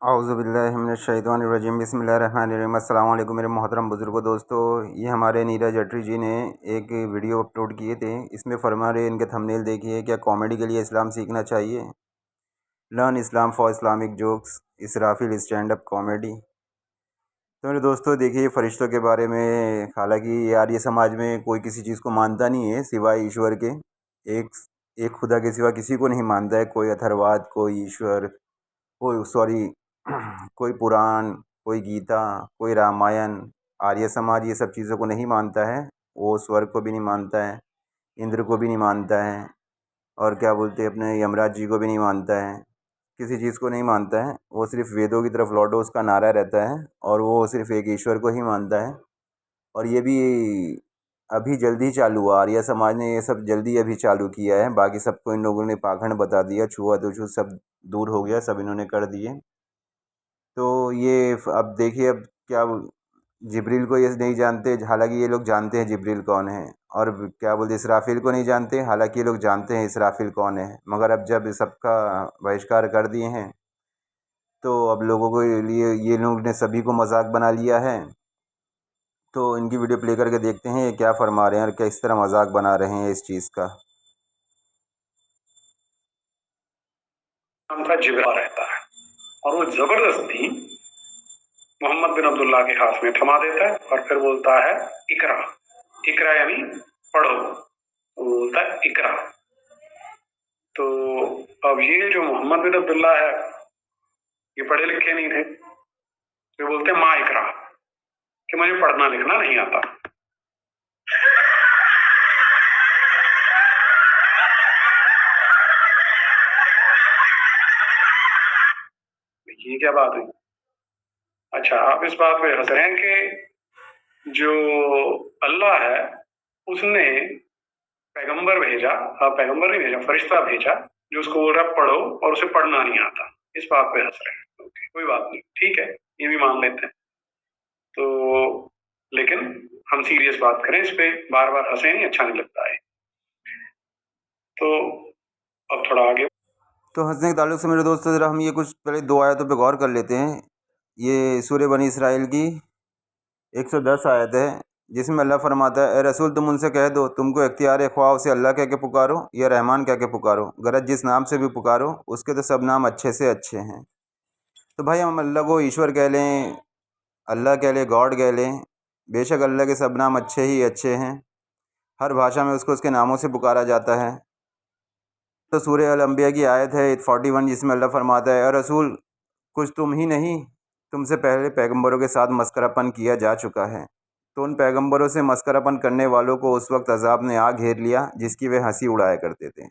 औज़ुबिल्लाहिमिनश्शैतानिर्रजीम बिस्मिल्लाहिर्रहमानिर्रहीम। अस्सलाम वालेकुम मेरे मोहतरम बुज़ुर्गों दोस्तों, ये हमारे नीरज अटरी जी ने एक वीडियो अपलोड किए थे। इसमें फरमा रहे, इनके थंबनेल देखिए, क्या कॉमेडी के लिए इस्लाम सीखना चाहिए? Learn Islam for Islamic jokes, Israfil stand up comedy. तो मेरे दोस्तों देखिए, फ़रिश्तों के बारे में, हालांकि यार ये समाज में कोई किसी चीज़ को मानता नहीं है सिवाय ईश्वर के। एक एक खुदा के सिवा किसी को नहीं मानता है। कोई अथर्ववाद, कोई ईश्वर, कोई सॉरी कोई पुराण, कोई गीता, कोई रामायण। आर्य समाज ये सब चीज़ों को नहीं मानता है। वो स्वर्ग को भी नहीं मानता है, इंद्र को भी नहीं मानता है, और क्या बोलते हैं अपने यमराज जी को भी नहीं मानता है। किसी चीज़ को नहीं मानता है। वो सिर्फ़ वेदों की तरफ लौटो उसका नारा रहता है, और वो सिर्फ़ एक ईश्वर को ही मानता है। और ये भी अभी जल्दी चालू हुआ, आर्य समाज ने ये सब जल्दी अभी चालू किया है। बाकी सबको इन लोगों ने पाखंड बता दिया, छुआछूत सब दूर हो गया, सब इन्होंने कर दिए। तो ये अब देखिए, अब क्या जिब्रील को ये नहीं जानते, हालांकि ये लोग जानते हैं जिब्रील कौन है। और क्या बोलते इसराफिल को नहीं जानते, हालांकि ये लोग जानते हैं इसराफिल कौन है। मगर अब जब सबका बहिष्कार कर दिए हैं, तो अब लोगों के लिए ये लोग ने सभी को मजाक बना लिया है। तो इनकी वीडियो प्ले करके देखते हैं ये क्या फरमा रहे हैं और किस तरह मजाक बना रहे हैं इस चीज़ का। उनका जिब्रा रहता है और वो जबरदस्ती मोहम्मद बिन अब्दुल्ला के हाथ में थमा देता है और फिर बोलता है इकरा। इकरा यानी पढ़ो, वो बोलता है इकरा। तो अब ये जो मोहम्मद बिन अब्दुल्ला है, ये पढ़े लिखे नहीं थे। ये बोलते हैं माँ इकरा, कि मुझे पढ़ना लिखना नहीं आता। ये क्या बात हुई? अच्छा, आप इस बात पे हंस रहे हैं कि जो अल्लाह है उसने पैगंबर भेजा, पैगंबर नहीं भेजा, फरिश्ता भेजा जो उसको बोल रहा पढ़ो और उसे पढ़ना नहीं आता। इस बात पे हंस रहे हैं। ओके, कोई बात नहीं, ठीक है, ये भी मान लेते हैं। तो लेकिन हम सीरियस बात करें इस पे, बार बार हंसे नहीं, अच्छा नहीं लगता है। तो अब थोड़ा आगे, तो हंसने के ताल्लुक से मेरे दोस्तों ज़रा हम ये कुछ पहले 2 आयतों पे गौर कर लेते हैं। ये सूरह बनी इसराइल की 110 आयत है, जिसमें अल्लाह फरमाता है, ए रसूल तुम उनसे कह दो, तुमको इख्तियार है ख्वाह उसे अल्लाह कह के पुकारो या रहमान कह के पुकारो, गरज जिस नाम से भी पुकारो उसके तो सब नाम अच्छे से अच्छे हैं। तो भाई हम अल्लाह को ईश्वर कह लें, अल्लाह कह लें, गॉड कह लें, बेशक अल्लाह के सब नाम अच्छे ही अच्छे हैं। हर भाषा में उसको उसके नामों से पुकारा जाता है। तो सूरह अल अंबिया की आयत है 41, जिसमें अल्लाह फरमाता है, ए रसूल कुछ तुम ही नहीं, तुमसे पहले पैगंबरों के साथ मस्करापन किया जा चुका है। तो उन पैगंबरों से मस्करापन करने वालों को उस वक्त अजाब ने आ घेर लिया जिसकी वे हंसी उड़ाया करते थे।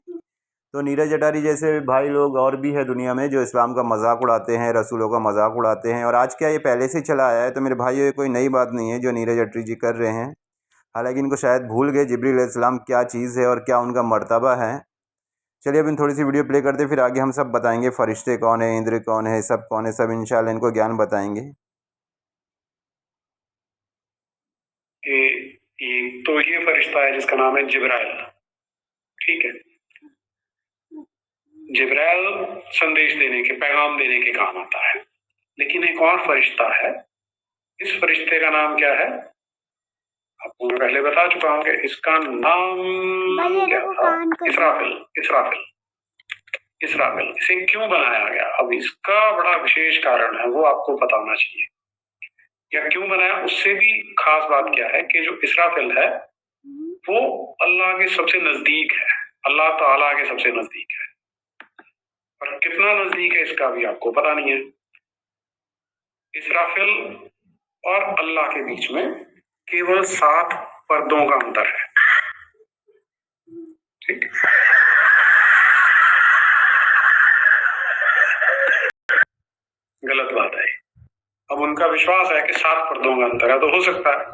तो नीरज अटारी जैसे भाई लोग और भी है दुनिया में जो इस्लाम का मजाक उड़ाते हैं, रसूलों का मजाक उड़ाते हैं। और आज क्या ये पहले से चला आया है, तो मेरे भाइयों ये कोई नई बात नहीं है जो नीरज अटरी जी कर रहे हैं। हालांकि इनको शायद भूल गए जिब्रील अलैहिस्सलाम क्या चीज़ है और क्या उनका मर्तबा है। चलिए अब इन थोड़ी सी वीडियो प्ले करते, फिर आगे हम सब बताएंगे फरिश्ते कौन है, इंद्र कौन है, सब कौन है, सब इंशाल्लाह इनको ज्ञान बताएंगे। कि तो ये फरिश्ता है जिसका नाम है जिब्राइल, ठीक है। जिब्राइल संदेश देने के, पैगाम देने के काम आता है। लेकिन एक और फरिश्ता है, इस फरिश्ते का नाम क्या है आपको मैं पहले बता चुका हूँ कि इसका नाम क्या था? इसराफिल। इसराफिल, इसराफिल। इसे क्यों बनाया गया, अब इसका बड़ा विशेष कारण है, वो आपको पता होना चाहिए। या क्यों बनाया, उससे भी खास बात क्या है कि जो इसराफिल है वो अल्लाह के सबसे नजदीक है, अल्लाह ताला के सबसे नजदीक है। और कितना नजदीक है इसका भी आपको पता नहीं है। इसराफिल और अल्लाह के बीच में केवल 7 पर्दों का अंतर है, ठीक। गलत बात है। अब उनका विश्वास है कि 7 पर्दों का अंतर है, तो हो सकता है,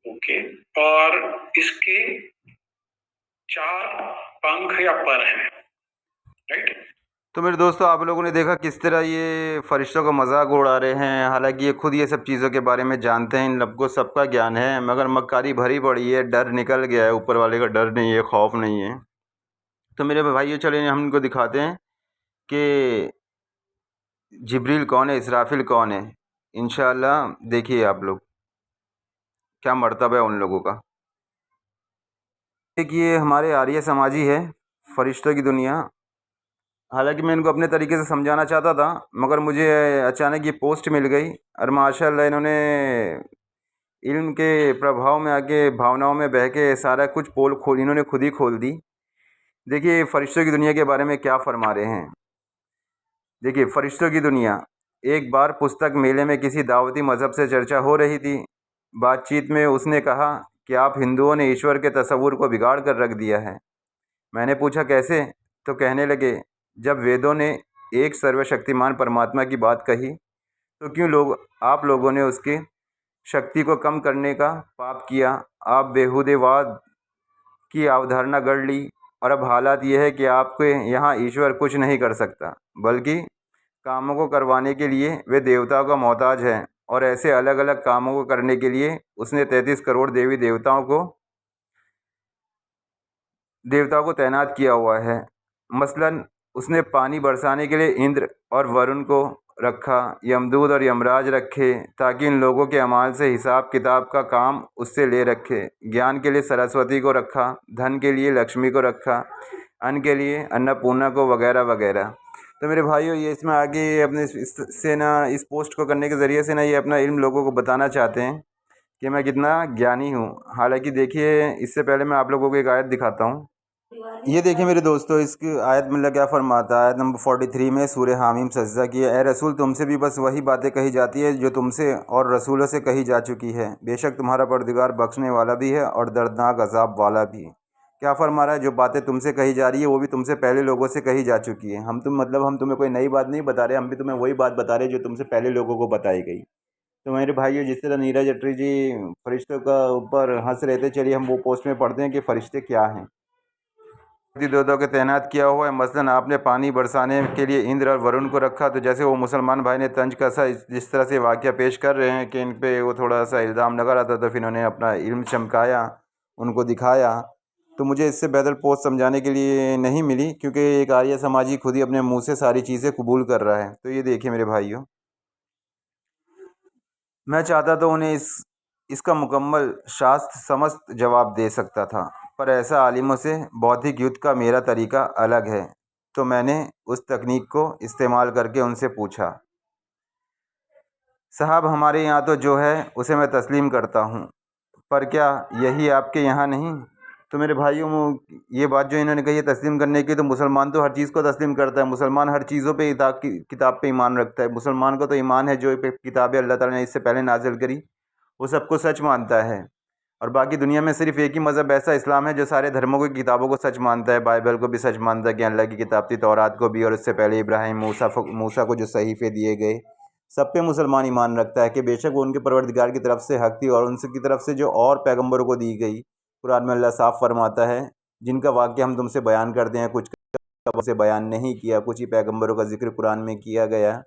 ओके। और इसके 4 पंख या पर हैं, राइट। तो मेरे दोस्तों आप लोगों ने देखा किस तरह ये फरिश्तों का मजाक उड़ा रहे हैं। हालांकि ये खुद ये सब चीज़ों के बारे में जानते हैं, इन लोग को सबका ज्ञान है, मगर मक्कारी भरी पड़ी है, डर निकल गया है, ऊपर वाले का डर नहीं है, खौफ नहीं है। तो मेरे भाइयों चले हम इनको दिखाते हैं कि जिब्रील कौन है, इसराफिल कौन है, इंशाअल्लाह देखिए आप लोग क्या मर्तबा है उन लोगों का। एक ये हमारे आर्य समाजी है, फरिश्तों की दुनिया। हालांकि मैं इनको अपने तरीके से समझाना चाहता था, मगर मुझे अचानक ये पोस्ट मिल गई और माशाल्लाह इन्होंने इल्म के प्रभाव में आके भावनाओं में बह के सारा कुछ पोल खोल इन्होंने खुद ही खोल दी। देखिए फरिश्तों की दुनिया के बारे में क्या फरमा रहे हैं। देखिए फरिश्तों की दुनिया। एक बार पुस्तक मेले में किसी दावती मज़हब से चर्चा हो रही थी। बातचीत में उसने कहा कि आप हिंदुओं ने ईश्वर के तसव्वुर को बिगाड़ कर रख दिया है। मैंने पूछा कैसे, तो कहने लगे जब वेदों ने एक सर्वशक्तिमान परमात्मा की बात कही तो क्यों आप लोगों ने उसकी शक्ति को कम करने का पाप किया। आप बेहुदेवाद की अवधारणा गढ़ ली और अब हालात ये है कि आपके यहाँ ईश्वर कुछ नहीं कर सकता, बल्कि कामों को करवाने के लिए वे देवताओं का मोहताज है। और ऐसे अलग अलग कामों को करने के लिए उसने 33 करोड़ देवी देवताओं को तैनात किया हुआ है। मसलन उसने पानी बरसाने के लिए इंद्र और वरुण को रखा, यमदूत और यमराज रखे ताकि इन लोगों के अमाल से हिसाब किताब का काम उससे ले रखे। ज्ञान के लिए सरस्वती को रखा, धन के लिए लक्ष्मी को रखा, अन्न के लिए अन्नपूर्णा को, वगैरह वगैरह। तो मेरे भाइयों ये इसमें आगे अपने से ना इस पोस्ट को करने के ज़रिए से ना ये अपना इल्म लोगों को बताना चाहते हैं कि मैं कितना ज्ञानी हूँ। हालांकि देखिए इससे पहले मैं आप लोगों को एक आयत दिखाता हूँ। ये देखिए मेरे दोस्तों, इसकी आयत मतलब क्या फरमाता है, आयत नंबर 43 में सूरह हामीम सजदा की है। ए रसूल तुमसे भी बस वही बातें कही जाती है जो तुमसे और रसूलों से कही जा चुकी है। बेशक तुम्हारा परदिगार बख्शने वाला भी है और दर्दनाक अजाब वाला भी। क्या फरमा रहा है, जो बातें तुमसे कही जा रही है वो भी तुमसे पहले लोगों से कही जा चुकी है। हम तुम्हें कोई नई बात नहीं बता रहे, हम भी तुम्हें वही बात बता रहे जो तुमसे पहले लोगों को बताई गई। तो मेरे भाइयों जिस तरह नीरज अट्री जी फरिश्तों का ऊपर हंस रहे थे, चलिए हम वो पोस्ट में पढ़ते हैं कि फरिश्ते क्या हैं। देवताओं के तैनात किया हुआ है। मसलन आपने पानी बरसाने के लिए इंद्र और वरुण को रखा, तो जैसे वो मुसलमान भाई ने तंज कसा जिस तरह से वाक़या पेश कर रहे हैं कि इन पे वो थोड़ा सा इल्ज़ाम लगा रहा था, तो फिर इन्होंने अपना इल्म चमकाया, उनको दिखाया। तो मुझे इससे बेहतर पोस्ट समझाने के लिए नहीं मिली, क्योंकि एक आर्य समाजी खुद ही अपने मुँह से सारी चीज़ें कबूल कर रहा है। तो ये देखिए मेरे भाइयों, मैं चाहता तो उन्हें इसका मुकम्मल शास्त्र समस्त जवाब दे सकता था, पर ऐसा आलिमों से बौद्धिक युद्ध का मेरा तरीका अलग है। तो मैंने उस तकनीक को इस्तेमाल करके उनसे पूछा, साहब हमारे यहाँ तो जो है उसे मैं तस्लीम करता हूँ, पर क्या यही आपके यहाँ नहीं। तो मेरे भाइयों ये बात जो इन्होंने कही है तस्लीम करने की, तो मुसलमान तो हर चीज़ को तस्लीम करता है। मुसलमान हर चीज़ों पे किताब पे ईमान रखता है। मुसलमान को तो ईमान है जो पे किताबें अल्लाह ताला ने इससे पहले नाजिल करी वो सबको सच मानता है। और बाकी दुनिया में सिर्फ एक ही मज़हब ऐसा इस्लाम है जो सारे धर्मों की किताबों को सच मानता है। बाइबल को भी सच मानता है कि अल्लाह की किताब थी, तौरात को भी, और उससे पहले इब्राहिम मूसा को जो सहीफ़े दिए गए, सब पे मुसलमान ईमान रखता है कि बेशक वो उनके परवरदिगार की तरफ से हक़ थी और उनसे की तरफ से जो और पैगंबरों को दी गई। कुरान में अल्लाह साफ़ फरमाता है, जिनका वाक़या हम तुमसे बयान करते हैं, कुछ का से बयान नहीं किया, कुछ ही पैगंबरों का ज़िक्र कुरान में किया गया।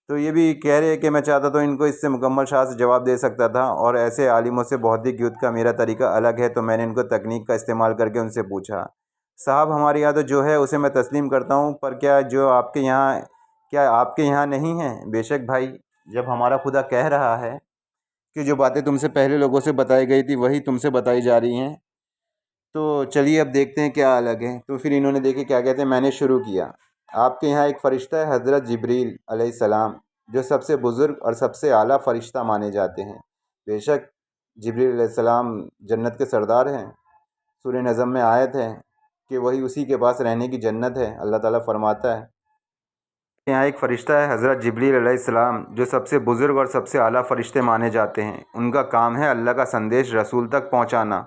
तो ये भी कह रहे हैं कि मैं चाहता तो इनको इससे मुकम्मल शास्त्र जवाब दे सकता था, और ऐसे आलिमों से बौद्धिक युद्ध का मेरा तरीका अलग है। तो मैंने इनको तकनीक का इस्तेमाल करके उनसे पूछा, साहब हमारे यहाँ तो जो है उसे मैं तस्लीम करता हूँ, पर क्या आपके यहाँ नहीं है। बेशक भाई, जब हमारा खुदा कह रहा है कि जो बातें तुमसे पहले लोगों से बताई गई थी वही तुमसे बताई जा रही हैं, तो चलिए अब देखते हैं क्या अलग है। तो फिर इन्होंने देखे क्या कहते हैं, मैंने शुरू किया, आपके यहाँ एक फ़रिश्ता है हज़रत जिब्रील अलैहिस्सलाम, जो सबसे बुज़ुर्ग और सबसे आला फ़रिश्ता माने जाते हैं। बेशक जिब्रील अलैहिस्सलाम जन्नत के सरदार हैं। सूरह नज़म में आयत है कि वही उसी के पास रहने की जन्नत है। अल्लाह ताला फरमाता है, यहाँ एक फ़रिश्ता है हज़रत जिब्रील अलैहिस्सलाम, जो सबसे बुज़ुर्ग और सबसे आला फ़रिश्ते माने जाते हैं। उनका काम है अल्लाह का संदेश रसूल तक पहुँचाना,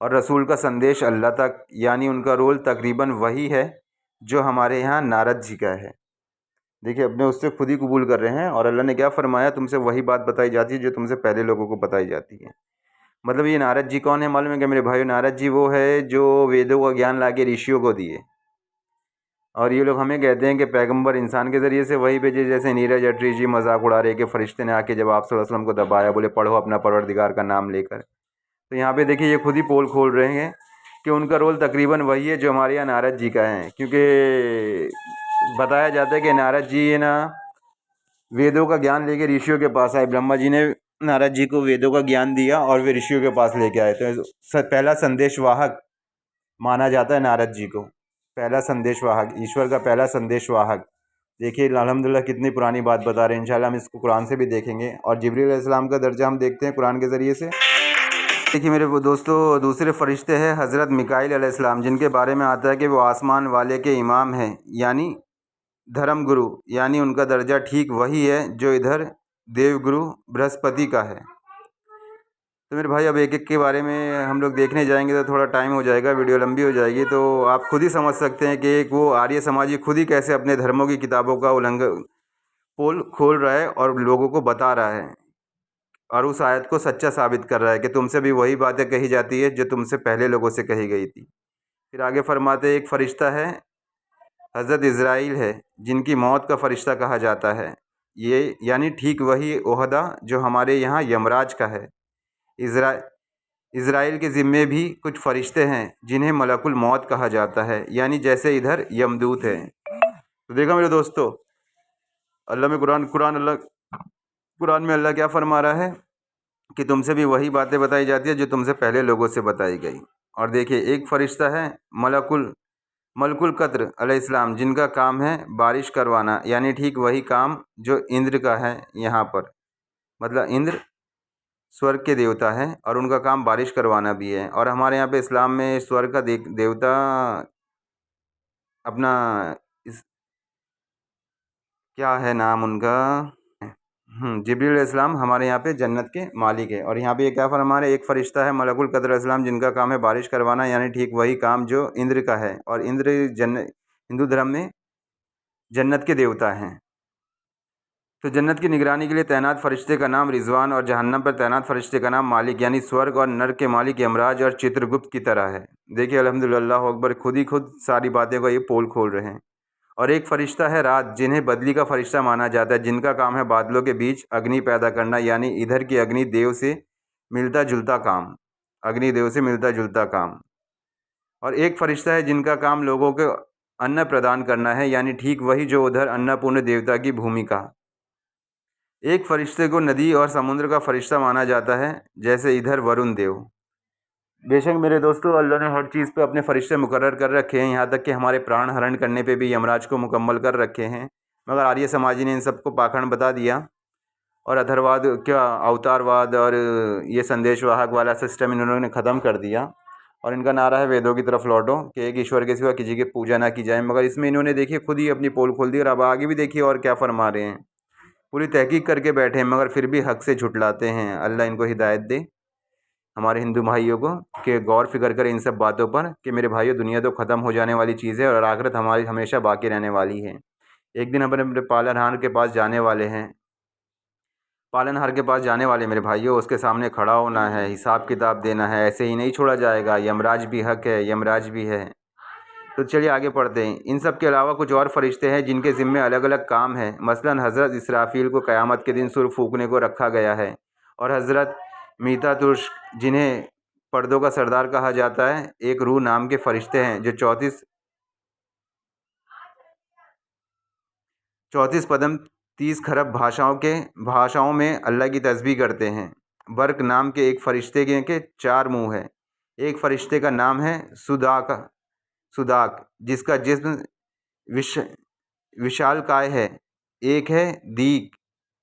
और रसूल का संदेश अल्लाह तक, यानी उनका रोल तकरीबन वही है जो हमारे यहाँ नारद जी का है। देखिए अपने उससे खुद ही कबूल कर रहे हैं, और अल्लाह ने क्या फ़रमाया, तुमसे वही बात बताई जाती है जो तुमसे पहले लोगों को बताई जाती है। मतलब ये नारद जी कौन है मालूम है क्या मेरे भाइयों? नारद जी वो है जो वेदों का ज्ञान लाके ऋषियों को दिए, और ये लोग हमें कहते हैं कि पैगंबर इंसान के ज़रिए से वही भेजे। जैसे नीरज अट्री जी मजाक उड़ा रहे कि फ़रिश्ते ने आके जब आप सल्लल्लाहु अलैहि वसल्लम को दबाया, बोले पढ़ो अपना परवरदिगार का नाम लेकर। तो यहाँ पे देखिए ये खुद ही पोल खोल रहे हैं कि उनका रोल तकरीबन वही है जो हमारे यहाँ नारद जी का है, क्योंकि बताया जाता है कि नारद जी है ना वेदों का ज्ञान लेके ऋषियों के पास आए। ब्रह्मा जी ने नारद जी को वेदों का ज्ञान दिया और वे ऋषियों के पास लेके आए। तो पहला संदेशवाहक माना जाता है नारद जी को, पहला संदेशवाहक, ईश्वर का पहला संदेशवाहक। देखिए अल्हम्दुलिल्लाह कितनी पुरानी बात बता रहे हैं। इंशाल्लाह हम इसको कुरान से भी देखेंगे और जिब्रील अलैहिस्सलाम का दर्जा हम देखते हैं कुरान के ज़रिए से। देखिए मेरे वो दोस्तों, दूसरे फरिश्ते हैं हज़रत मिकाईल अलैहिस्सलाम, जिनके बारे में आता है कि वो आसमान वाले के इमाम हैं, यानी धर्म गुरु, यानी उनका दर्जा ठीक वही है जो इधर देवगुरु बृहस्पति का है। तो मेरे भाई अब एक एक के बारे में हम लोग देखने जाएंगे तो थोड़ा टाइम हो जाएगा, वीडियो लंबी हो जाएगी। तो आप खुद ही समझ सकते हैं कि एक वो आर्य समाजी खुद ही कैसे अपने धर्मों की किताबों का उल्लंघन पोल खोल रहा है और लोगों को बता रहा है और उस आयत को सच्चा साबित कर रहा है कि तुमसे भी वही बातें कही जाती है जो तुमसे पहले लोगों से कही गई थी। फिर आगे फरमाते एक फ़रिश्ता है हज़रत इज़राइल है, जिनकी मौत का फ़रिश्ता कहा जाता है। ये यानी ठीक वही ओहदा जो हमारे यहाँ यमराज का है। इज़राइल के ज़िम्मे भी कुछ फ़रिश्ते हैं जिन्हें मलकुल मौत कहा जाता है, यानी जैसे इधर यमदूत है। तो देखा मेरे दोस्तों, अल्लाह में कुरान में अल्लाह क्या फरमा रहा है कि तुमसे भी वही बातें बताई जाती है जो तुमसे पहले लोगों से बताई गई। और देखिए एक फ़रिश्ता है मलकुल क़द्र अलैहिस्सलाम, जिनका काम है बारिश करवाना, यानी ठीक वही काम जो इंद्र का है यहाँ पर। मतलब इंद्र स्वर्ग के देवता हैं और उनका काम बारिश करवाना भी है। और हमारे यहाँ पे इस्लाम में स्वर्ग का देवता अपना इस क्या है नाम उनका, जिब्रील अलैहिस्सलाम हमारे यहाँ पे जन्नत के मालिक है। और यहाँ पे ये क्या फरमा रहे, एक फ़रिश्ता है मलकुल क़द्र अलैहिस्सलाम, जिनका काम है बारिश करवाना, यानी ठीक वही काम जो इंद्र का है। और इंद्र हिंदू धर्म में जन्नत के देवता हैं। तो जन्नत की निगरानी के लिए तैनात फ़रिश्ते का नाम रिज़वान और जहन्नम पर तैनात फ़रिश्ते का नाम मालिक, यानी स्वर्ग और नर्क के मालिक यमराज और चित्रगुप्त की तरह है। देखिए अल्हम्दुलिल्लाह, अल्लाहु अकबर, खुद ही खुद सारी बातें को ये पोल खोल रहे हैं। और एक फ़रिश्ता है रात, जिन्हें बदली का फ़रिश्ता माना जाता है, जिनका काम है बादलों के बीच अग्नि पैदा करना, यानी इधर की अग्नि देव से मिलता जुलता काम, अग्निदेव से मिलता जुलता काम। और एक फ़रिश्ता है जिनका काम लोगों को अन्न प्रदान करना है, यानी ठीक वही जो उधर अन्नपूर्ण देवता की भूमिका। एक फ़रिश्ते को नदी और समुद्र का फ़रिश्ता माना जाता है, जैसे इधर वरुण देव। बेशक मेरे दोस्तों, अल्लाह ने हर चीज़ पे अपने फ़रिश्ते मुकर्रर कर रखे हैं, यहाँ तक कि हमारे प्राण हरण करने पे भी यमराज को मुकम्मल कर रखे हैं। मगर आर्य समाजी ने इन सबको पाखंड बता दिया और अधरवाद, क्या अवतारवाद और ये संदेशवाहक वाला सिस्टम इन्होंने ख़त्म कर दिया। और इनका नारा है वेदों की तरफ लौटो, कि एक ईश्वर के सिवा किसी की पूजा ना की जाए। मगर इसमें इन्होंने देखिए खुद ही अपनी पोल खोल दी। और अब आगे भी देखिए और क्या फरमा रहे हैं, पूरी तहकीक करके बैठे हैं मगर फिर भी हक़ से झुठलाते हैं। अल्लाह इनको हिदायत दे, हमारे हिंदू भाइयों को, कि गौर फिक्र करें इन सब बातों पर कि मेरे भाइयों, दुनिया तो ख़त्म हो जाने वाली चीज़ है और आखिरत हमारी हमेशा बाकी रहने वाली है। एक दिन अपने पालनहार के पास जाने वाले हैं, पालनहार के पास जाने वाले मेरे भाइयों, उसके सामने खड़ा होना है, हिसाब किताब देना है, ऐसे ही नहीं छोड़ा जाएगा। यमराज भी हक़ है, यमराज भी है। तो चलिए आगे पढ़ते हैं। इन सब के अलावा कुछ और फ़रिश्ते हैं जिनके ज़िम्मे अलग अलग काम हैं। मसलन हज़रत इसराफ़ील को क़यामत के दिन सुर फूँकने को रखा गया है, और हज़रत मीतातुर्श, जिन्हें पर्दों का सरदार कहा जाता है, एक रूह नाम के फ़रिश्ते हैं जो 34 पदम 30 खरब भाषाओं में अल्लाह की तस्बीह करते हैं। बर्क नाम के एक फ़रिश्ते के 4 मुँह हैं। एक फ़रिश्ते का नाम है सुदाक, जिसका जिस्म विशालकाय है। एक है दीक,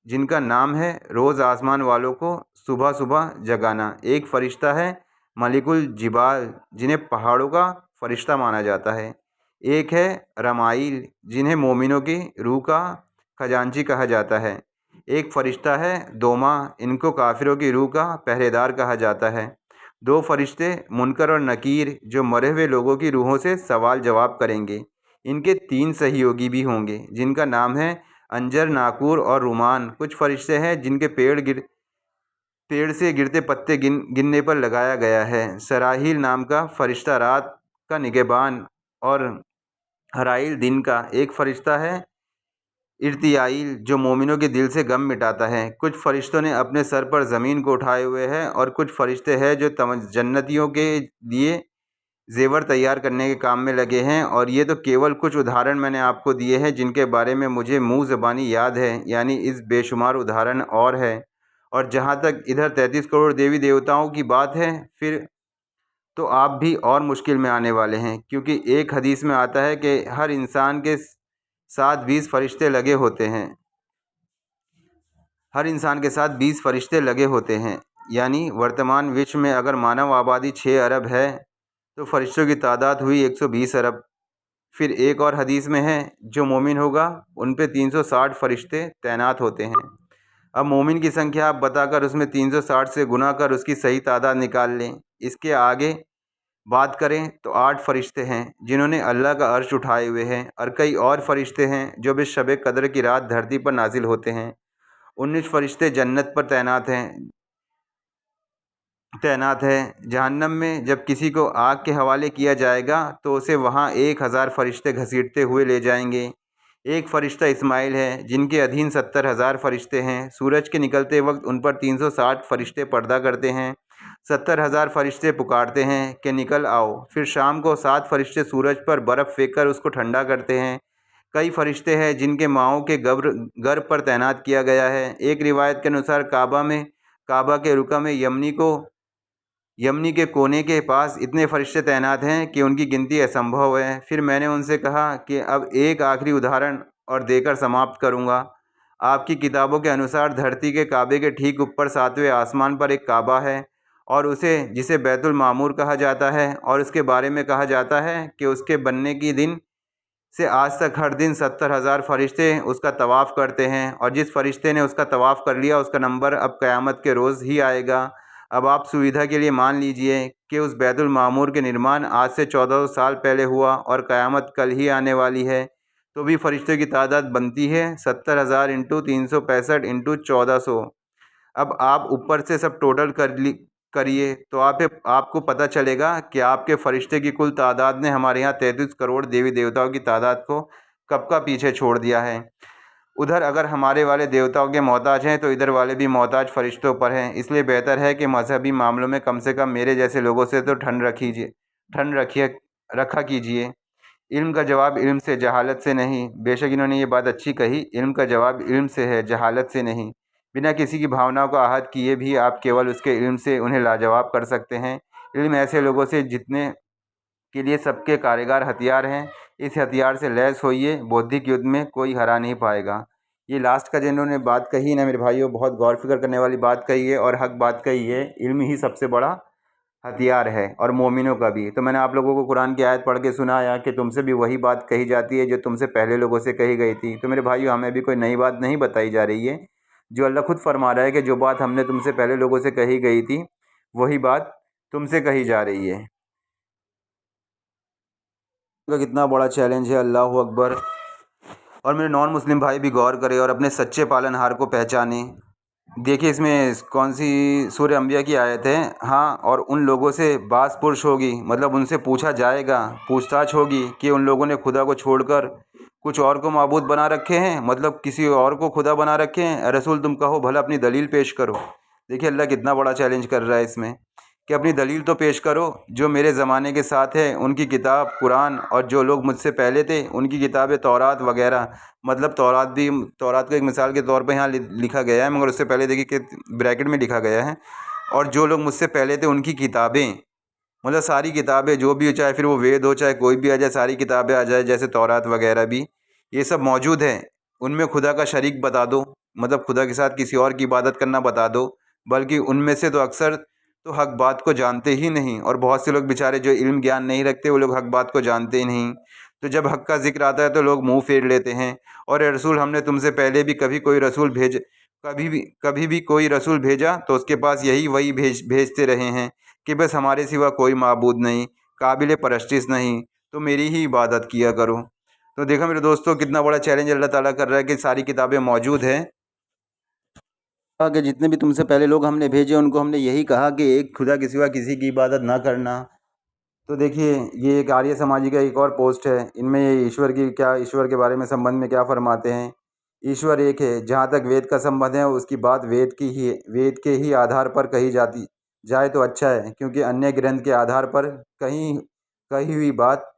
जिनका नाम है रोज़ आसमान वालों को सुबह सुबह जगाना। एक फ़रिश्ता है मलिकुल जिबाल, जिन्हें पहाड़ों का फ़रिश्ता माना जाता है। एक है रमाइल, जिन्हें मोमिनों की रूह का खजांची कहा जाता है। एक फ़रिश्ता है दोमा, इनको काफिरों की रूह का पहरेदार कहा जाता है। 2 फ़रिश्ते मुनकर और नकीर, जो मरे हुए लोगों की रूहों से सवाल जवाब करेंगे। इनके 3 सहयोगी भी होंगे, जिनका नाम है अंजर, नाकूर और रुमान। कुछ फ़रिश्ते हैं जिनके पेड़ से गिरते पत्ते गिनने पर लगाया गया है। सराहील नाम का फ़रिश्ता रात का निगहबान, और हराइल दिन का। एक फ़रिश्ता है इर्तियाइल, जो मोमिनों के दिल से गम मिटाता है। कुछ फ़रिश्तों ने अपने सर पर ज़मीन को उठाए हुए हैं, और कुछ फ़रिश्ते हैं जो जन्नतियों के लिए ज़ेवर तैयार करने के काम में लगे हैं। और ये तो केवल कुछ उदाहरण मैंने आपको दिए हैं जिनके बारे में मुझे मुँह ज़बानी याद है, यानी इस बेशुमार उदाहरण और है। और जहाँ तक इधर 33 करोड़ देवी देवताओं की बात है, फिर तो आप भी और मुश्किल में आने वाले हैं, क्योंकि एक हदीस में आता है कि हर इंसान के साथ 20 फरिश्ते लगे होते हैं। हर इंसान के साथ 20 फरिश्ते लगे होते हैं। यानी वर्तमान विश्व में अगर मानव आबादी 6 अरब है तो फरिश्तों की तादाद हुई 120 अरब। फिर एक और हदीस में है, जो मोमिन होगा उन पे 360 फरिश्ते तैनात होते हैं। अब मोमिन की संख्या आप बताकर उसमें 360 से गुना कर उसकी सही तादाद निकाल लें। इसके आगे बात करें तो 8 फरिश्ते हैं जिन्होंने अल्लाह का अर्श उठाए हुए हैं, और कई और फरिश्ते हैं जो भी शब कदर की रात धरती पर नाजिल होते हैं। 19 फरिश्ते जन्नत पर तैनात है। जहन्नम में जब किसी को आग के हवाले किया जाएगा तो उसे वहाँ 1000 फरिश्ते घसीटते हुए ले जाएंगे। एक फ़रिश्ता इस्माइल है जिनके अधीन 70,000 फरिश्ते हैं। सूरज के निकलते वक्त उन पर 360 फरिश्ते पर्दा करते हैं। 70,000 फरिश्ते पुकारते हैं कि निकल आओ। फिर शाम को 7 फरिश्ते सूरज पर बर्फ़ फेंक कर उसको ठंडा करते हैं। कई फरिश्ते हैं जिनके माओं के गर्भ पर तैनात किया गया है। एक रिवायत के अनुसार काबा के रुका में यमनी के कोने के पास इतने फरिश्ते तैनात हैं कि उनकी गिनती असंभव है। फिर मैंने उनसे कहा कि अब एक आखिरी उदाहरण और देकर समाप्त करूंगा। आपकी किताबों के अनुसार धरती के काबे के ठीक ऊपर 7वें आसमान पर एक काबा है, और जिसे बैतुल मामूर कहा जाता है, और उसके बारे में कहा जाता है कि उसके बनने की दिन से आज तक हर दिन 70,000 फरिश्ते उसका तवाफ़ करते हैं, और जिस फरिश्ते ने उसका तवाफ़ कर लिया उसका नंबर अब क़यामत के रोज़ ही आएगा। अब आप सुविधा के लिए मान लीजिए कि उस बैतुल मामूर के निर्माण आज से 1400 साल पहले हुआ और क़यामत कल ही आने वाली है, तो भी फरिश्तों की तादाद बनती है 70,000 इंटू 365 इंटू 1400। अब आप ऊपर से सब टोटल करिए तो आपको पता चलेगा कि आपके फरिश्ते की कुल तादाद ने हमारे यहाँ 33 करोड़ देवी देवताओं की तादाद को कब का पीछे छोड़ दिया है। उधर अगर हमारे वाले देवताओं के मोहताज हैं तो इधर वाले भी मोहताज फरिश्तों पर हैं। इसलिए बेहतर है कि मजहबी मामलों में कम से कम मेरे जैसे लोगों से तो ठंड रखा कीजिए। इल्म का जवाब इल्म से, जहालत से नहीं। बेशक इन्होंने ये बात अच्छी कही, इल्म का जवाब इल्म से है, जहालत से नहीं। बिना किसी की भावनाओं को आहत किए भी आप केवल उसके इल्म से उन्हें लाजवाब कर सकते हैं। इल्म ऐसे लोगों से जितने के लिए सबके कारगर हथियार हैं। इस हथियार से लैस होइए, बौद्धिक युद्ध में कोई हरा नहीं पाएगा। ये लास्ट का जिन्होंने बात कही ना मेरे भाइयों, बहुत गौर फिक्र करने वाली बात कही है और हक बात कही है। इल्म ही सबसे बड़ा हथियार है, और मोमिनों का भी। तो मैंने आप लोगों को कुरान की आयत पढ़ के सुनाया कि तुमसे भी वही बात कही जाती है जो तुमसे पहले लोगों से कही गई थी। तो मेरे भाइयों, हमें भी कोई नई बात नहीं बताई जा रही है। जो अल्लाह खुद फरमा रहा है कि जो बात हमने तुमसे पहले लोगों से कही गई थी वही बात तुमसे कही जा रही है। का कितना बड़ा चैलेंज है, अल्लाह अकबर। और मेरे नॉन मुस्लिम भाई भी गौर करें और अपने सच्चे पालनहार को पहचाने। देखिए इसमें कौन सी सूरह अंबिया की आयत है। हाँ, और उन लोगों से बास पुरश होगी, मतलब उनसे पूछा जाएगा, पूछताछ होगी कि उन लोगों ने खुदा को छोड़कर कुछ और को माबूद बना रखे हैं, मतलब किसी और को खुदा बना रखे हैं। रसूल तुम कहो भला अपनी दलील पेश करो। देखिए अल्लाह कितना बड़ा चैलेंज कर रहा है इसमें कि अपनी दलील तो पेश करो। जो मेरे ज़माने के साथ है उनकी किताब कुरान, और जो लोग मुझसे पहले थे उनकी किताबें तौरात वगैरह, मतलब तौरात को एक मिसाल के तौर पे यहाँ लिखा गया है, मगर उससे पहले देखिए कि ब्रैकेट में लिखा गया है। और जो लोग मुझसे पहले थे उनकी किताबें, मतलब सारी किताबें जो भी हो, चाहे फिर वो वेद हो चाहे कोई भी आ जाए, सारी किताबें आ जाए जैसे तौरात वगैरह भी, ये सब मौजूद है। उनमें खुदा का शरीक बता दो, मतलब खुदा के साथ किसी और की इबादत करना बता दो। बल्कि उनमें से तो अक्सर तो हक बात को जानते ही नहीं, और बहुत से लोग बेचारे जो इल्म ज्ञान नहीं रखते वो लोग हक बात को जानते ही नहीं। तो जब हक का जिक्र आता है तो लोग मुंह फेर लेते हैं। और रसूल, हमने तुमसे पहले भी कभी भी कोई रसूल भेजा तो उसके पास वही भेजते रहे हैं कि बस हमारे सिवा कोई माबूद नहीं, काबिल परस्तिश नहीं, तो मेरी ही इबादत किया करो। तो देखो मेरे दोस्तों, कितना बड़ा चैलेंज अल्लाह ताला कर रहा है कि सारी किताबें मौजूद हैं। कि जितने भी तुमसे पहले लोग हमने भेजे उनको हमने यही कहा कि एक खुदा के सिवा किसी की इबादत ना करना। तो देखिए ये एक आर्य समाजी का एक और पोस्ट है। इनमें ये ईश्वर के बारे में संबंध में क्या फरमाते हैं। ईश्वर एक है। जहाँ तक वेद का संबंध है उसकी बात वेद के ही आधार पर कही जाती जाए तो अच्छा है, क्योंकि अन्य ग्रंथ के आधार पर कहीं कही हुई बात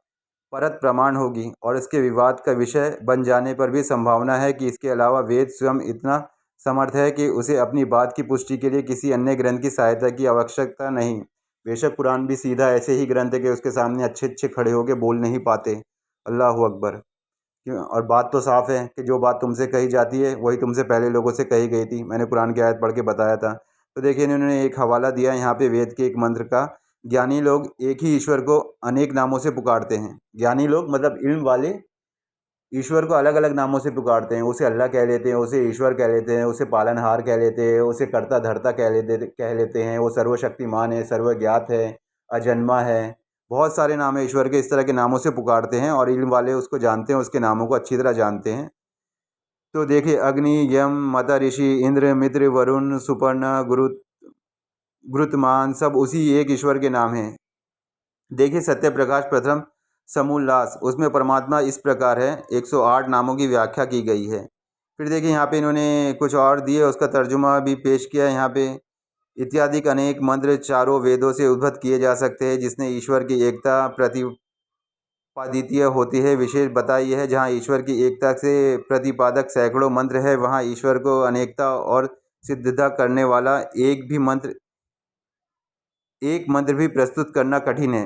परत प्रमाण होगी और इसके विवाद का विषय बन जाने पर भी संभावना है कि इसके अलावा वेद स्वयं इतना समर्थ है कि उसे अपनी बात की पुष्टि के लिए किसी अन्य ग्रंथ की सहायता की आवश्यकता नहीं। बेशक कुरान भी सीधा ऐसे ही ग्रंथ है कि उसके सामने अच्छे अच्छे खड़े होकर बोल नहीं पाते। अल्लाह अकबर। क्यों? और बात तो साफ़ है कि जो बात तुमसे कही जाती है वही तुमसे पहले लोगों से कही गई थी। मैंने कुरान की आयत पढ़ के बताया था। तो देखिए इन्होंने एक हवाला दिया यहाँ पे वेद के एक मंत्र का। ज्ञानी लोग एक ही ईश्वर को अनेक नामों से पुकारते हैं। ज्ञानी लोग मतलब इल्म वाले ईश्वर को अलग अलग नामों से पुकारते हैं। उसे अल्लाह कह लेते हैं, उसे ईश्वर कह लेते हैं, उसे पालनहार कह लेते हैं, उसे कर्ता धर्ता कह लेते हैं। वो सर्वशक्तिमान है, सर्वज्ञात है, अजन्मा है। बहुत सारे नाम है ईश्वर के, इस तरह के नामों से पुकारते हैं और इल्म वाले उसको जानते हैं, उसके नामों को अच्छी तरह जानते हैं। तो देखिए अग्नि, यम, माता ऋषि, इंद्र, मित्र, वरुण, सुपर्ण, गुरुत्मान सब उसी एक ईश्वर के नाम हैं। देखिए सत्य प्रकाश प्रथम समोल्लास उसमें परमात्मा इस प्रकार है, 108 नामों की व्याख्या की गई है। फिर देखिए यहाँ पे इन्होंने कुछ और दिए, उसका तर्जुमा भी पेश किया है यहाँ पे। इत्यादि अनेक मंत्र चारों वेदों से उद्भत किए जा सकते हैं जिसने ईश्वर की एकता प्रतिपादितीय होती है। विशेष बताई है जहाँ ईश्वर की एकता से प्रतिपादक सैकड़ों मंत्र है वहाँ ईश्वर को अनेकता और सिद्धता करने वाला एक मंत्र भी प्रस्तुत करना कठिन है।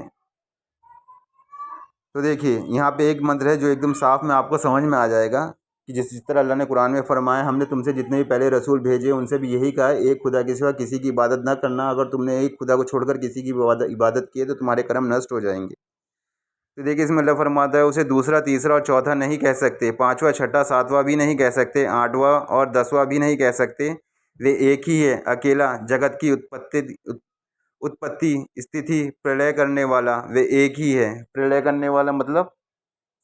तो देखिए यहाँ पे एक मंत्र है जो एकदम साफ में आपको समझ में आ जाएगा कि जिस तरह अल्लाह ने कुरान में फरमाया, हमने तुमसे जितने भी पहले रसूल भेजे उनसे भी यही कहा है, एक खुदा के सिवा किसी की इबादत ना करना। अगर तुमने एक खुदा को छोड़कर किसी की इबादत की है तो तुम्हारे कर्म नष्ट हो जाएंगे। तो देखिए इसमें अल्लाह फरमाता है उसे दूसरा, तीसरा और चौथा नहीं कह सकते, पाँचवा, छठा, सातवां भी नहीं कह सकते, आठवां और 10वां भी नहीं कह सकते। वे एक ही है, अकेला, जगत की उत्पत्ति, स्थिति, प्रलय करने वाला। वे एक ही है। प्रलय करने वाला मतलब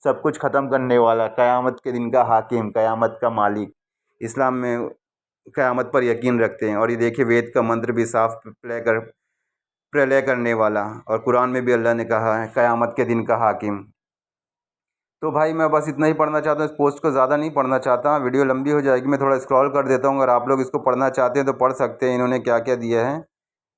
सब कुछ ख़त्म करने वाला, क़यामत के दिन का हाकिम, क़यामत का मालिक। इस्लाम में क़यामत पर यकीन रखते हैं। और ये देखिए वेद का मंत्र भी साफ प्रलय करने वाला, और कुरान में भी अल्लाह ने कहा है क़यामत के दिन का हाकिम। तो भाई मैं बस इतना ही पढ़ना चाहता हूँ, इस पोस्ट को ज़्यादा नहीं पढ़ना चाहता, वीडियो लंबी हो जाएगी। मैं थोड़ा स्क्रॉल कर देता हूँ, अगर आप लोग इसको पढ़ना चाहते हैं तो पढ़ सकते हैं इन्होंने क्या क्या दिया है।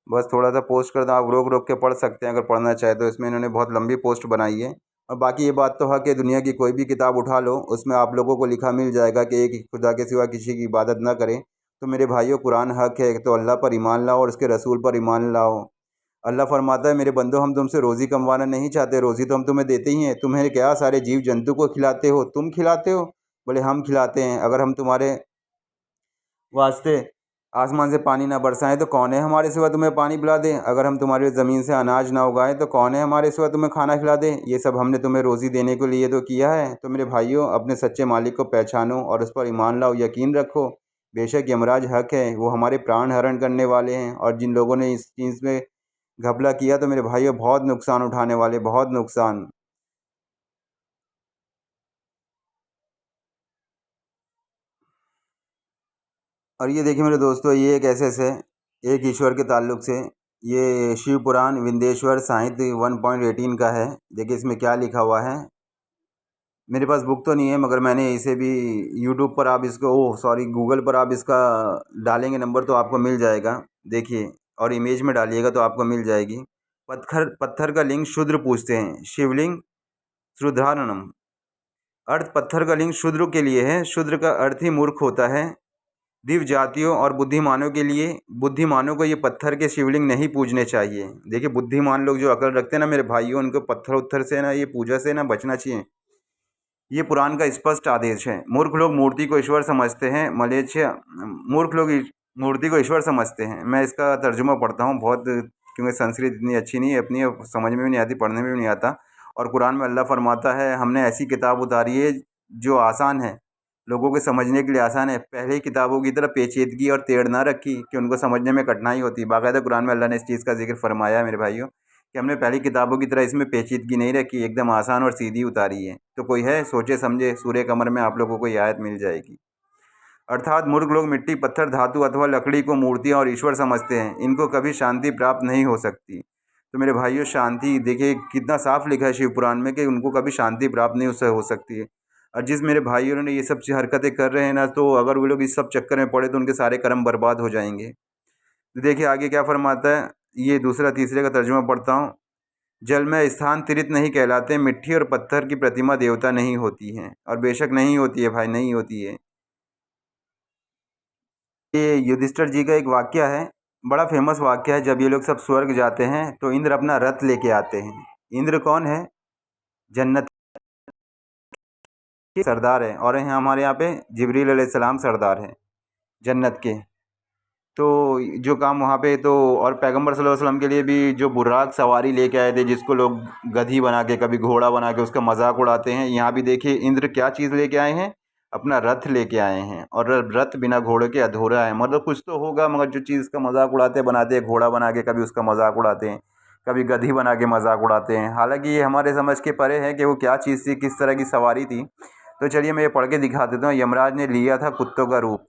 बस थोड़ा सा पोस्ट कर दो, आप रोक रोक के पढ़ सकते हैं अगर पढ़ना चाहे तो। इसमें इन्होंने बहुत लंबी पोस्ट बनाई है। और बाकी ये बात तो है कि दुनिया की कोई भी किताब उठा लो उसमें आप लोगों को लिखा मिल जाएगा कि एक खुदा के सिवा किसी की इबादत ना करें। तो मेरे भाइयों कुरान हक है, तो अल्लाह पर ईमान लाओ और उसके रसूल पर ईमान लाओ। अल्लाह फरमाता है मेरे बंदो हम तुमसे रोज़ी कमवाना नहीं चाहते, रोज़ी तो हम तुम्हें देते ही हैं। तुम्हें क्या सारे जीव जंतु को खिलाते हो, तुम खिलाते हो? बोले हम खिलाते हैं। अगर हम तुम्हारे वास्ते आसमान से पानी ना बरसाएं तो कौन है हमारे सिवा तुम्हें पानी पिला दे? अगर हम तुम्हारी ज़मीन से अनाज ना उगाएं तो कौन है हमारे सिवा तुम्हें खाना खिला दे? ये सब हमने तुम्हें रोज़ी देने के लिए तो किया है। तो मेरे भाइयों अपने सच्चे मालिक को पहचानो और उस पर ईमान लाओ, यकीन रखो। बेशक यमराज हक है, वो हमारे प्राण हरण करने वाले हैं। और जिन लोगों ने इस चीज़ में घपला किया तो मेरे भाइयों बहुत नुकसान उठाने वाले, बहुत नुकसान। और ये देखिए मेरे दोस्तों, ये एक ऐसे से एक ईश्वर के ताल्लुक से, ये शिव पुराण विंध्येश्वर साहित्य 1.18 का है। देखिए इसमें क्या लिखा हुआ है। मेरे पास बुक तो नहीं है मगर मैंने इसे भी यूट्यूब पर आप इसको गूगल पर आप इसका डालेंगे नंबर तो आपको मिल जाएगा। देखिए और इमेज में डालिएगा तो आपको मिल जाएगी। पत्थर पत्थर का लिंग शूद्र पूजते हैं, शिवलिंग श्रुधाननम। अर्थ पत्थर का लिंग शूद्र के लिए है, शूद्र का अर्थ ही मूर्ख होता है। दिव्य जातियों और बुद्धिमानों के लिए, बुद्धिमानों को ये पत्थर के शिवलिंग नहीं पूजने चाहिए। देखिए बुद्धिमान लोग जो अकल रखते हैं ना मेरे भाइयों, उनको पत्थर उत्थर से ना, ये पूजा से ना बचना चाहिए। ये पुराण का स्पष्ट आदेश है। मूर्ख लोग मूर्ति को ईश्वर समझते हैं। मूर्ख लोग मूर्ति को ईश्वर समझते हैं। मैं इसका तर्जुमा पढ़ता हूँ बहुत, क्योंकि संस्कृत इतनी अच्छी नहीं है अपनी, समझ में भी नहीं आती, पढ़ने में भी नहीं आता। और कुरान में अल्लाह फरमाता है हमने ऐसी किताब उतारी है जो आसान है, लोगों के समझने के लिए आसान है। पहले किताबों की तरह पेचीदगी और टेढ़ ना रखी कि उनको समझने में कठिनाई होती। बाकायदा कुरान में अल्लाह ने इस चीज़ का जिक्र फरमाया है मेरे भाइयों कि हमने पहली किताबों की तरह इसमें पेचीदगी नहीं रखी, एकदम आसान और सीधी उतारी है। तो कोई है सोचे समझे, सूर्य कमर में आप लोगों को ये आयत मिल जाएगी। अर्थात मूर्ख लोग मिट्टी, पत्थर, धातु अथवा लकड़ी को मूर्तियाँ और ईश्वर समझते हैं। इनको कभी शांति प्राप्त नहीं हो सकती। तो मेरे भाइयों शांति देखिए कितना साफ लिखा है शिव पुराण में कि उनको कभी शांति प्राप्त नहीं उससे हो सकती है। और जिस मेरे भाइयों ने ये सब हरकतें कर रहे हैं ना, तो अगर वो लोग इस सब चक्कर में पड़े तो उनके सारे कर्म बर्बाद हो जाएंगे। तो देखिए आगे क्या फरमाता है, ये दूसरा तीसरे का तर्जुमा पढ़ता हूँ। जल में स्थानांतरित नहीं कहलाते। मिट्टी और पत्थर की प्रतिमा देवता नहीं होती हैं, और बेशक नहीं होती है भाई, नहीं होती है। ये युधिष्ठिर जी का एक वाक्य है, बड़ा फेमस वाक्य है। जब ये लोग सब स्वर्ग जाते हैं तो इंद्र अपना रथ लेके आते हैं। इंद्र कौन है? जन्नत के सरदार है, और यहाँ हमारे यहाँ पे जिब्रील अलैहिस्सलाम सरदार हैं जन्नत के। तो जो काम वहाँ पे तो, और पैगंबर सल्लल्लाहु अलैहि वसल्लम के लिए भी जो बुर्राक सवारी लेके आए थे, जिसको लोग गधी बना के, कभी घोड़ा बना के उसका मजाक उड़ाते हैं, यहाँ भी देखिए इंद्र क्या चीज़ लेके आए हैं? अपना रथ लेके आए हैं। और रथ बिना घोड़े के अधूरा है। मतलब कुछ तो होगा, मगर जो चीज़ का मजाक उड़ाते बनाते हैं, घोड़ा बना के कभी उसका मजाक उड़ाते हैं, कभी गधी बना के मजाक उड़ाते हैं। हालांकि ये हमारे समझ के परे है कि वो क्या चीज़ थी, किस तरह की सवारी थी। तो चलिए मैं ये पढ़ के दिखा देता हूँ। यमराज ने लिया था कुत्तों का रूप।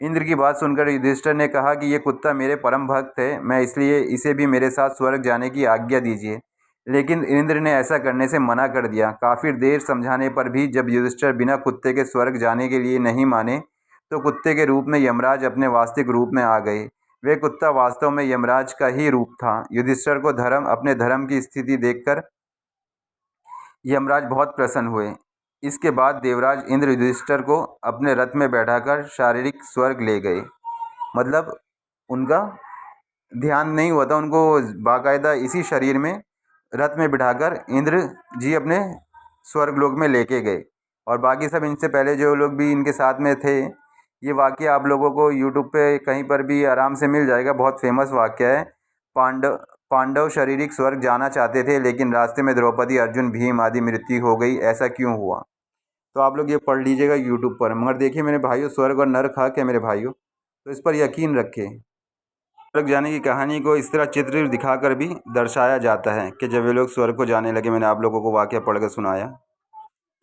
इंद्र की बात सुनकर युधिष्ठिर ने कहा कि ये कुत्ता मेरे परम भक्त है, मैं इसलिए इसे भी मेरे साथ स्वर्ग जाने की आज्ञा दीजिए। लेकिन इंद्र ने ऐसा करने से मना कर दिया। काफ़ी देर समझाने पर भी जब युधिष्ठिर बिना कुत्ते के स्वर्ग जाने के लिए नहीं माने, तो कुत्ते के रूप में यमराज अपने वास्तविक रूप में आ गए। वे कुत्ता वास्तव में यमराज का ही रूप था। युधिष्ठिर को अपने धर्म की स्थिति देखकर यमराज बहुत प्रसन्न हुए। इसके बाद देवराज इंद्र युधिष्ठिर को अपने रथ में बैठाकर शारीरिक स्वर्ग ले गए। मतलब उनका ध्यान नहीं हुआ था, उनको बाकायदा इसी शरीर में रथ में बिठाकर इंद्र जी अपने स्वर्ग लोक में लेके गए। और बाकी सब इनसे पहले जो लोग भी इनके साथ में थे, ये वाक्य आप लोगों को यूट्यूब पे कहीं पर भी आराम से मिल जाएगा। बहुत फेमस वाक्य है। पांडव पांडव शारीरिक स्वर्ग जाना चाहते थे, लेकिन रास्ते में द्रौपदी, अर्जुन, भीम आदि मृत्यु हो गई। ऐसा क्यों हुआ? तो आप लोग ये पढ़ लीजिएगा यूट्यूब पर। मगर देखिए मेरे भाइयों, स्वर्ग और नरक हक है मेरे भाइयों, तो इस पर यकीन रखें। स्वर्ग जाने की कहानी को इस तरह चित्र दिखाकर भी दर्शाया जाता है कि जब वे लोग स्वर्ग को जाने लगे, मैंने आप लोगों को वाक़या पढ़ कर सुनाया।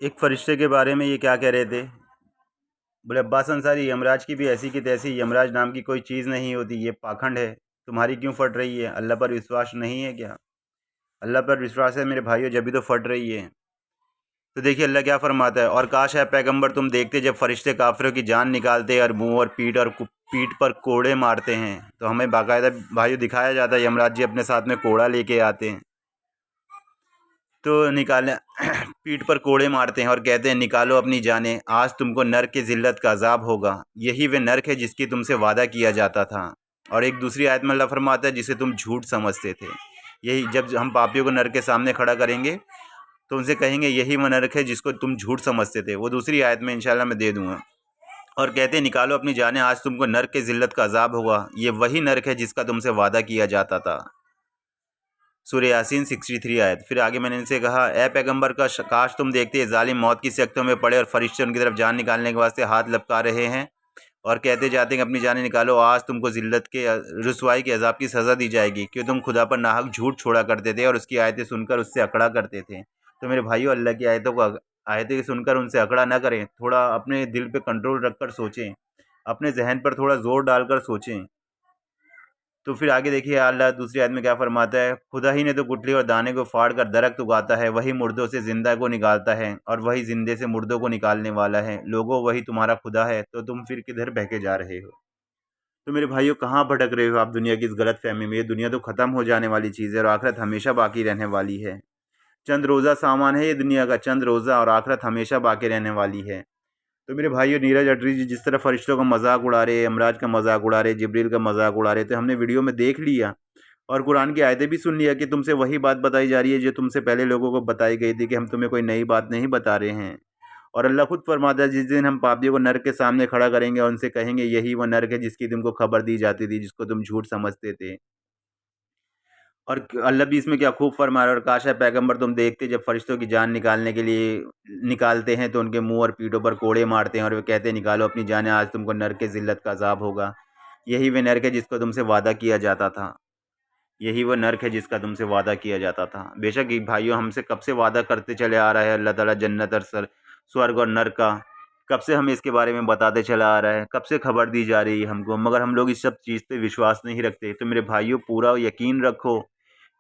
एक फरिश्ते के बारे में ये क्या कह रहे थे? बोले अब्बास अंसारी, यमराज की भी ऐसी की तैसी, यमराज नाम की कोई चीज़ नहीं होती, ये पाखंड है। तुम्हारी क्यों फट रही है? अल्लाह पर विश्वास नहीं है क्या? अल्लाह पर विश्वास है मेरे भाइयों, जब भी तो फट रही है। तो देखिए अल्लाह क्या फरमाता है, और काश है पैगंबर तुम देखते जब फरिश्ते काफिरों की जान निकालते और मुंह और पीठ पर कोड़े मारते हैं। तो हमें बाकायदा भाइयों दिखाया जाता है, यमराज जी अपने साथ में कोड़ा लेके आते हैं, तो निकालने पीठ पर कोड़े मारते हैं और कहते हैं निकालो अपनी जानें, आज तुमको नरक की जिल्लत का अजाब होगा। यही वे नरक है जिसकी तुमसे वादा किया जाता था। और एक दूसरी आयत में अल्लाह फरमाता है जिसे तुम झूठ समझते थे। यही जब हम पापियों को नरक के सामने खड़ा करेंगे तो उनसे कहेंगे यही वो नरक है जिसको तुम झूठ समझते थे। वो दूसरी आयत में इंशाल्लाह मैं दे दूंगा। और कहते निकालो अपनी जानें, आज तुमको नरक की जिल्लत का अजाब होगा। ये वही नरक है जिसका तुमसे वादा किया जाता था। सूरह यासीन 63 आयत। फिर आगे मैंने इनसे कहा, ए पैगंबर का काश तुम देखते जालिम मौत की सख्तों में पड़े और फरिश्ते उनकी तरफ जान निकालने के वास्ते हाथ लपका रहे हैं और कहते जाते हैं अपनी जानें निकालो, आज तुमको जिल्लत के रुसवाई के अजाब की सज़ा दी जाएगी, क्यों तुम खुदा पर नाहक झूठ छोड़ा करते थे और उसकी आयतें सुनकर उससे अकड़ा करते थे। तो मेरे भाइयों, अल्लाह की आयतें सुनकर उनसे अकड़ा ना करें। थोड़ा अपने दिल पे कंट्रोल रखकर सोचें, अपने जहन पर थोड़ा ज़ोर डालकर सोचें। तो फिर आगे देखिए अल्लाह दूसरी आयत में क्या फरमाता है, खुदा ही ने तो गुठली और दाने को फाड़ कर दरख्त उगाता है, वही मुर्दों से जिंदा को निकालता है और वही जिंदे से मुर्दों को निकालने वाला है। लोगों, वही तुम्हारा खुदा है, तो तुम फिर किधर बहके जा रहे हो? तो मेरे भाइयों, कहाँ भटक रहे हो आप दुनिया की इस गलत फहमी में? ये दुनिया तो ख़त्म हो जाने वाली चीज़ है और आखिरत हमेशा बाकी रहने वाली है। चंद रोज़ा सामान है ये दुनिया का, चंद रोज़ा, और आखिरत हमेशा बाकी रहने वाली है। तो मेरे भाइयों, नीरज अटरी जी जिस तरह फरिश्तों का मजाक उड़ा रहे, यमराज का मजाक उड़ा रहे, जिब्रील का मजाक उड़ा रहे, तो हमने वीडियो में देख लिया और कुरान की आयतें भी सुन लिया कि तुमसे वही बात बताई जा रही है जो तुमसे पहले लोगों को बताई गई थी, कि हम तुम्हें कोई नई बात नहीं बता रहे हैं। और अल्लाह खुद फरमाता है, जिस दिन हम पापियों को नरक के सामने खड़ा करेंगे और उनसे कहेंगे यही वो नरक है जिसकी तुमको खबर दी जाती थी, जिसको तुम झूठ समझते थे। और अल्लाह भी इसमें क्या खूब फरमा रहा है, और काश है पैगंबर तुम देखते जब फरिश्तों की जान निकालने के लिए निकालते हैं तो उनके मुंह और पीठों पर कोड़े मारते हैं और वे कहते हैं निकालो अपनी जानें, आज तुमको नरक की जिल्लत का अजाब होगा। यही वे नरक है जिसको तुमसे वादा किया जाता था। यही वो नरक है जिसका तुमसे वादा किया जाता था। बेशक ये भाइयों हमसे कब से वादा करते चले आ रहा है अल्लाह ताला जन्नत और स्वर्ग और नरक का। कब से हमें इसके बारे में बताते चला आ रहा है, कब से खबर दी जा रही है हमको, मगर हम लोग इस सब चीज़ पे विश्वास नहीं रखते। तो मेरे भाइयों, पूरा यकीन रखो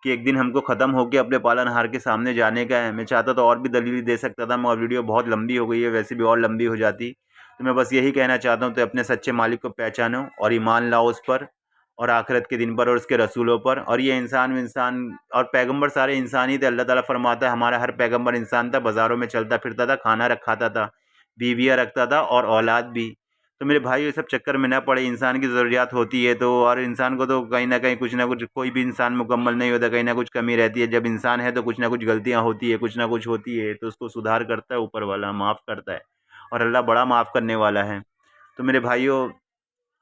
कि एक दिन हमको ख़त्म होकर अपने पालनहार के सामने जाने का है। मैं चाहता तो और भी दलील दे सकता था, मगर वीडियो बहुत लंबी हो गई है, वैसे भी और लंबी हो जाती। तो मैं बस यही कहना चाहता हूँ, तो अपने सच्चे मालिक को पहचानो और ईमान लाओ उस पर, और आखिरत के दिन पर और उसके रसूलों पर। और ये इंसान और पैगंबर सारे इंसान ही थे। अल्लाह ताला फरमाता है हमारा हर पैगंबर इंसान था, बाज़ारों में चलता फिरता था, खाना खाता था, बीवियाँ रखता था और औलाद भी। तो मेरे भाई ये सब चक्कर में ना पड़े। इंसान की ज़रूरियात होती है तो, और इंसान को तो कहीं ना कुछ कोई भी इंसान मुकम्मल नहीं होता, कहीं ना कुछ कमी रहती है। जब इंसान है तो कुछ ना कुछ गलतियाँ होती है, कुछ ना कुछ होती है, तो उसको सुधार करता है ऊपर वाला, माफ़ करता है, और अल्लाह बड़ा माफ़ करने वाला है। तो मेरे भाइयों,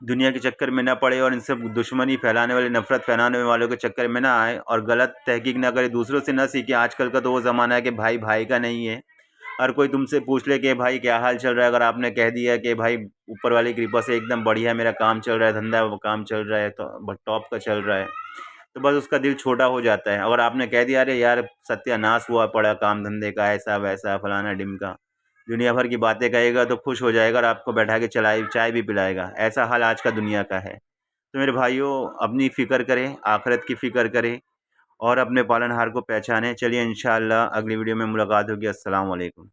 दुनिया के चक्कर में ना पड़े और इनसे दुश्मनी फैलाने वाले, नफ़रत फैलाने वालों के चक्कर में ना आए और गलत तहकीक ना करें, दूसरों से ना सीखें। आजकल का तो वो ज़माना है कि भाई भाई का नहीं है। हर कोई तुमसे पूछ ले कि भाई क्या हाल चल रहा है, अगर आपने कह दिया कि भाई ऊपर वाली की कृपा से एकदम बढ़िया, मेरा काम चल रहा है, धंधा वो काम चल रहा है, तो टॉप का चल रहा है, तो बस उसका दिल छोटा हो जाता है। अगर आपने कह दिया अरे यार सत्यानाश हुआ पड़ा काम धंधे का, ऐसा वैसा फलाना ढिमका, दुनिया भर की बातें कहेगा तो खुश हो जाएगा और आपको बैठा के चलाए चाय भी पिलाएगा। ऐसा हाल आज का दुनिया का है। तो मेरे भाइयों, अपनी फ़िक्र करें, आखिरत की फ़िक्र करें और अपने पालनहार को पहचानें। चलिए इंशाअल्लाह अगली वीडियो में मुलाकात होगी। अस्सलाम वालेकुम।